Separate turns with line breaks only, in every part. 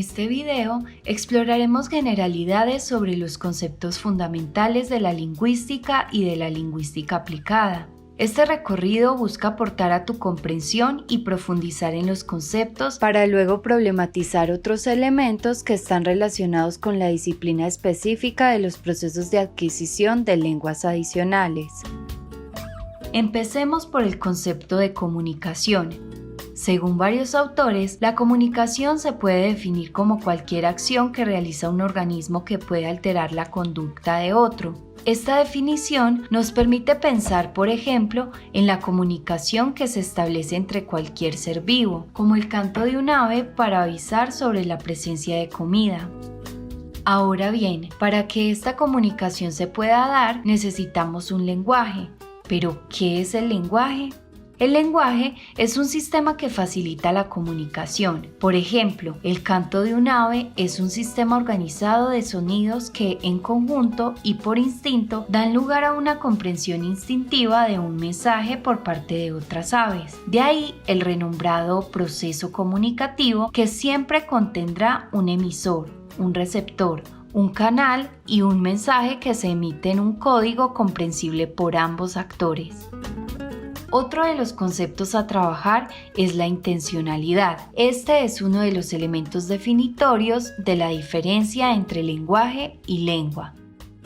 este video exploraremos generalidades sobre los conceptos fundamentales de la lingüística y de la lingüística aplicada. Este recorrido busca aportar a tu comprensión y profundizar en los conceptos para luego problematizar otros elementos que están relacionados con la disciplina específica de los procesos de adquisición de lenguas adicionales. Empecemos por el concepto de comunicación. Según varios autores, la comunicación se puede definir como cualquier acción que realiza un organismo que puede alterar la conducta de otro. Esta definición nos permite pensar, por ejemplo, en la comunicación que se establece entre cualquier ser vivo, como el canto de un ave para avisar sobre la presencia de comida. Ahora bien, para que esta comunicación se pueda dar, necesitamos un lenguaje. ¿Pero qué es el lenguaje? El lenguaje es un sistema que facilita la comunicación. Por ejemplo, el canto de un ave es un sistema organizado de sonidos que en conjunto y por instinto dan lugar a una comprensión instintiva de un mensaje por parte de otras aves. De ahí el renombrado proceso comunicativo, que siempre contendrá un emisor, un receptor, un canal y un mensaje que se emite en un código comprensible por ambos actores. Otro de los conceptos a trabajar es la intencionalidad. Este es uno de los elementos definitorios de la diferencia entre lenguaje y lengua.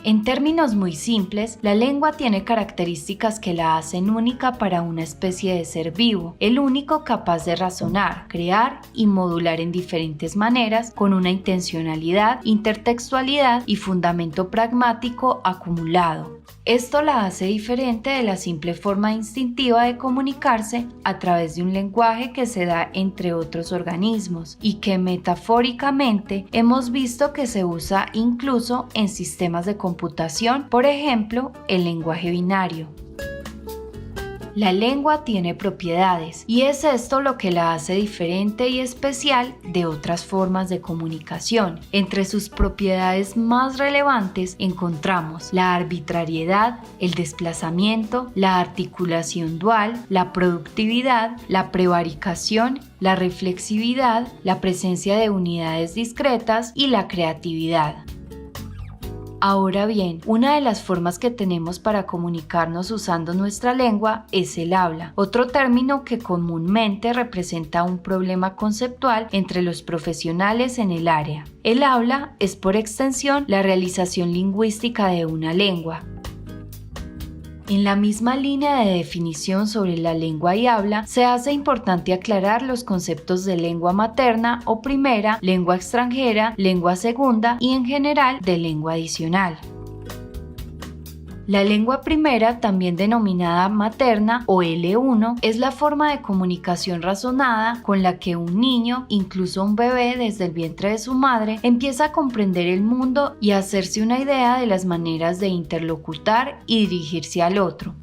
En términos muy simples, la lengua tiene características que la hacen única para una especie de ser vivo, el único capaz de razonar, crear y modular en diferentes maneras con una intencionalidad, intertextualidad y fundamento pragmático acumulado. Esto la hace diferente de la simple forma instintiva de comunicarse a través de un lenguaje que se da entre otros organismos y que metafóricamente hemos visto que se usa incluso en sistemas de computación, por ejemplo, el lenguaje binario. La lengua tiene propiedades y es esto lo que la hace diferente y especial de otras formas de comunicación. Entre sus propiedades más relevantes encontramos la arbitrariedad, el desplazamiento, la articulación dual, la productividad, la prevaricación, la reflexividad, la presencia de unidades discretas y la creatividad. Ahora bien, una de las formas que tenemos para comunicarnos usando nuestra lengua es el habla, otro término que comúnmente representa un problema conceptual entre los profesionales en el área. El habla es por extensión la realización lingüística de una lengua. En la misma línea de definición sobre la lengua y habla, se hace importante aclarar los conceptos de lengua materna o primera, lengua extranjera, lengua segunda y en general de lengua adicional. La lengua primera, también denominada materna o L1, es la forma de comunicación razonada con la que un niño, incluso un bebé desde el vientre de su madre, empieza a comprender el mundo y a hacerse una idea de las maneras de interlocutar y dirigirse al otro.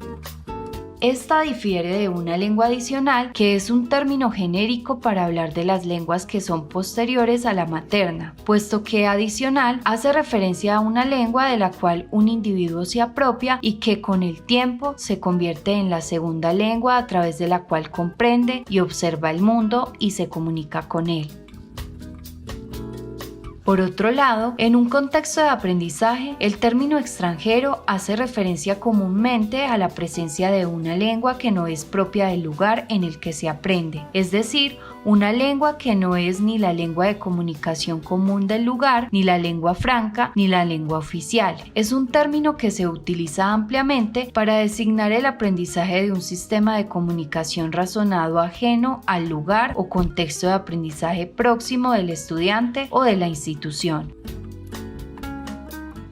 Esta difiere de una lengua adicional, que es un término genérico para hablar de las lenguas que son posteriores a la materna, puesto que adicional hace referencia a una lengua de la cual un individuo se apropia y que con el tiempo se convierte en la segunda lengua a través de la cual comprende y observa el mundo y se comunica con él. Por otro lado, en un contexto de aprendizaje, el término extranjero hace referencia comúnmente a la presencia de una lengua que no es propia del lugar en el que se aprende, es decir, una lengua que no es ni la lengua de comunicación común del lugar, ni la lengua franca, ni la lengua oficial. Es un término que se utiliza ampliamente para designar el aprendizaje de un sistema de comunicación razonado ajeno al lugar o contexto de aprendizaje próximo del estudiante o de la institución.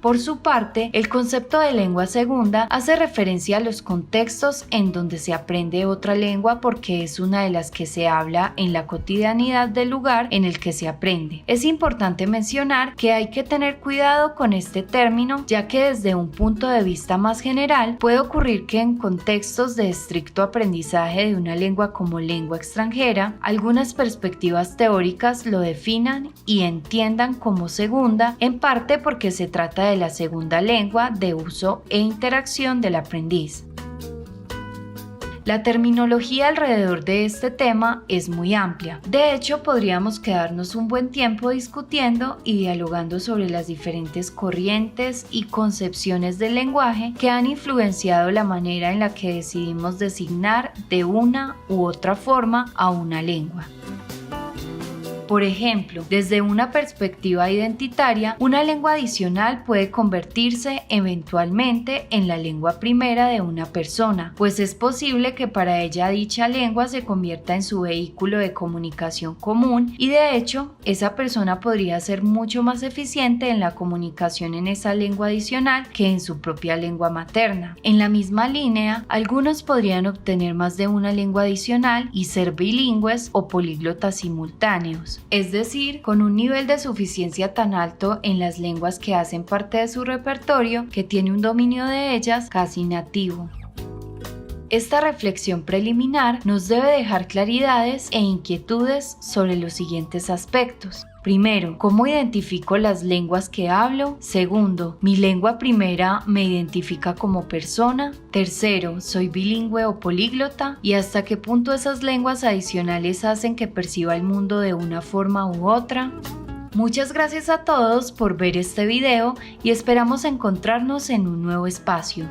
Por su parte, el concepto de lengua segunda hace referencia a los contextos en donde se aprende otra lengua porque es una de las que se habla en la cotidianidad del lugar en el que se aprende. Es importante mencionar que hay que tener cuidado con este término, ya que desde un punto de vista más general puede ocurrir que en contextos de estricto aprendizaje de una lengua como lengua extranjera, algunas perspectivas teóricas lo definan y entiendan como segunda, en parte porque se trata de la segunda lengua de uso e interacción del aprendiz. La terminología alrededor de este tema es muy amplia. De hecho, podríamos quedarnos un buen tiempo discutiendo y dialogando sobre las diferentes corrientes y concepciones del lenguaje que han influenciado la manera en la que decidimos designar de una u otra forma a una lengua. Por ejemplo, desde una perspectiva identitaria, una lengua adicional puede convertirse eventualmente en la lengua primera de una persona, pues es posible que para ella dicha lengua se convierta en su vehículo de comunicación común y de hecho, esa persona podría ser mucho más eficiente en la comunicación en esa lengua adicional que en su propia lengua materna. En la misma línea, algunos podrían obtener más de una lengua adicional y ser bilingües o políglotas simultáneos. Es decir, con un nivel de suficiencia tan alto en las lenguas que hacen parte de su repertorio que tiene un dominio de ellas casi nativo. Esta reflexión preliminar nos debe dejar claridades e inquietudes sobre los siguientes aspectos. Primero, ¿cómo identifico las lenguas que hablo? Segundo, ¿mi lengua primera me identifica como persona? Tercero, ¿soy bilingüe o políglota? ¿Y hasta qué punto esas lenguas adicionales hacen que perciba el mundo de una forma u otra? Muchas gracias a todos por ver este video y esperamos encontrarnos en un nuevo espacio.